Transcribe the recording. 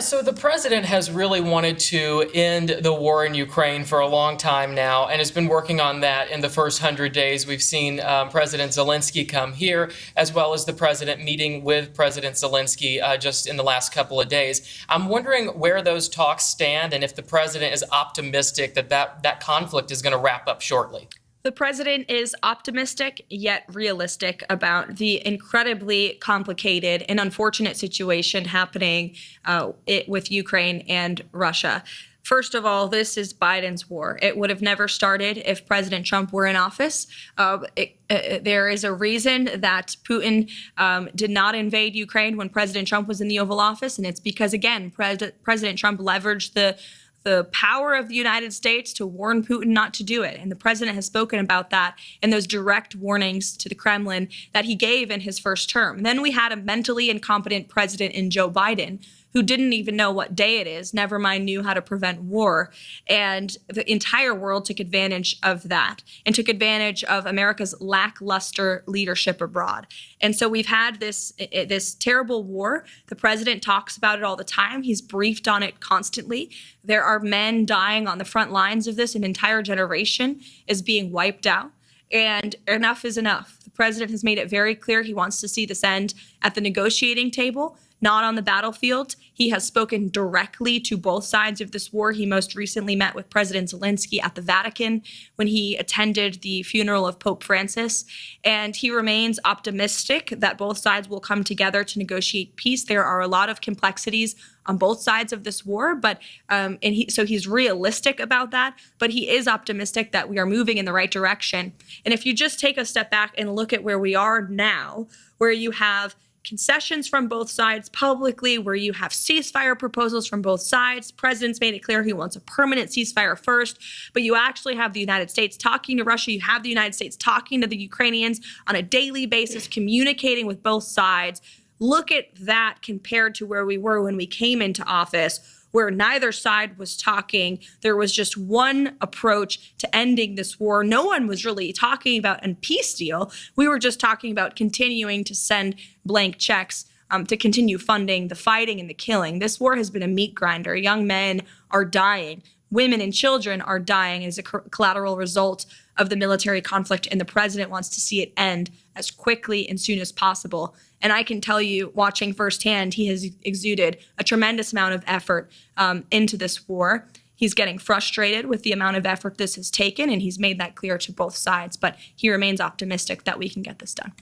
So the president has really wanted to end the war in Ukraine for a long time now and has been working on that in the first 100 days. We've seen President Zelensky come here, as well as the president meeting with President Zelensky just in the last couple of days. I'm wondering where those talks stand and if the president is optimistic that conflict is going to wrap up shortly. The president is optimistic yet realistic about the incredibly complicated and unfortunate situation happening with Ukraine and Russia. First of all, this is Biden's war. It would have never started if President Trump were in office. There is a reason that Putin did not invade Ukraine when President Trump was in the Oval Office, and it's because, again, President Trump leveraged the power of the United States to warn Putin not to do it. And the president has spoken about that in those direct warnings to the Kremlin that he gave in his first term. And then we had a mentally incompetent president in Joe Biden who didn't even know what day it is, never mind knew how to prevent war. And the entire world took advantage of that and took advantage of America's lackluster leadership abroad. And so we've had this terrible war. The president talks about it all the time. He's briefed on it constantly. There are men dying on the front lines of this. An entire generation is being wiped out. And enough is enough. The president has made it very clear he wants to see this end at the negotiating table, not on the battlefield. He has spoken directly to both sides of this war. He most recently met with President Zelensky at the Vatican when he attended the funeral of Pope Francis. And he remains optimistic that both sides will come together to negotiate peace. There are a lot of complexities on both sides of this war, but so he's realistic about that, but he is optimistic that we are moving in the right direction. And if you just take a step back and look at where we are now, where you have concessions from both sides publicly, where you have ceasefire proposals from both sides. The president's made it clear he wants a permanent ceasefire first, but you actually have the United States talking to Russia. You have the United States talking to the Ukrainians on a daily basis, communicating with both sides. Look at that compared to where we were when we came into office, where neither side was talking. There was just one approach to ending this war. No one was really talking about a peace deal. We were just talking about continuing to send blank checks to continue funding the fighting and the killing. This war has been a meat grinder. Young men are dying. Women and children are dying as a collateral result of the military conflict, and the president wants to see it end as quickly and soon as possible. And I can tell you, watching firsthand, he has exuded a tremendous amount of effort into this war. He's getting frustrated with the amount of effort this has taken, and he's made that clear to both sides. But he remains optimistic that we can get this done.